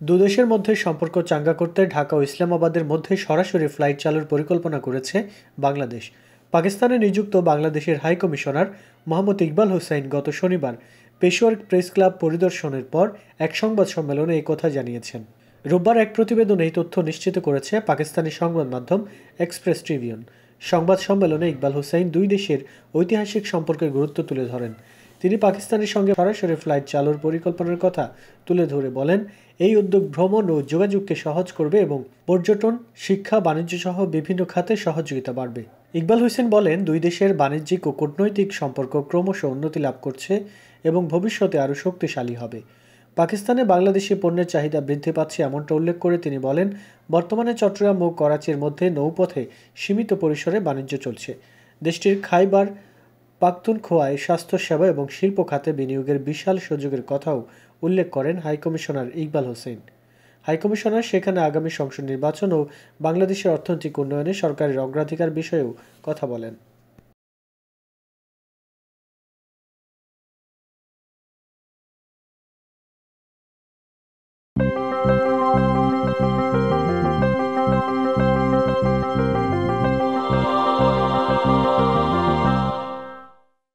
দুদেশের মধ্যে সম্পর্ক চাঙ্গা করতে ঢাকা ও ইসলামাবাদের মধ্যে সরাসরি ফ্লাইট চালুর পরিকল্পনা করেছে বাংলাদেশ। পাকিস্তানে নিযুক্ত বাংলাদেশের হাই কমিশনার মোহাম্মদ ইকবাল হোসেন গত শনিবার পেশোয়ার প্রেস ক্লাব পরিদর্শনের পর এক সংবাদ সম্মেলনে এই কথা জানিয়েছেন। রোববার এক প্রতিবেদনে এই তথ্য নিশ্চিত করেছে পাকিস্তানি সংবাদ মাধ্যম এক্সপ্রেস ট্রিবিউন। সংবাদ সম্মেলনে ইকবাল হোসেন দুই দেশের ঐতিহাসিক সম্পর্কের গুরুত্ব তুলে ধরেন। তিনি পাকিস্তানের সঙ্গে সরাসরি ফ্লাইট চালুর পরিকল্পনার কথা তুলে ধরে বলেন, এই উদ্যোগ ভ্রমণ ও যোগাযোগকে সহজ করবে এবং পর্যটন, শিক্ষা, বাণিজ্য সহ বিভিন্ন খাতে সহযোগিতা বাড়বে। ইকবাল হোসেন বলেন, দুই দেশের বাণিজ্যিক ও কূটনৈতিক সম্পর্ক ক্রমশ উন্নতি লাভ করছে এবং ভবিষ্যতে আরও শক্তিশালী হবে। পাকিস্তানে বাংলাদেশি পণ্যের চাহিদা বৃদ্ধি পাচ্ছে এমনটা উল্লেখ করে তিনি বলেন, বর্তমানে চট্টগ্রাম ও করাচির মধ্যে নৌপথে সীমিত পরিসরে বাণিজ্য চলছে। দেশটির খাইবার পাখতুনখোয়ায় স্বাস্থ্যসেবা এবং শিল্প খাতে বিনিয়োগের বিশাল সুযোগের কথাও উল্লেখ করেন হাইকমিশনার ইকবাল হোসেন। হাইকমিশনার সেখানে আগামী সংসদ নির্বাচন ও বাংলাদেশের অর্থনৈতিক উন্নয়নে সরকারের অগ্রাধিকার বিষয়েও কথা বলেন।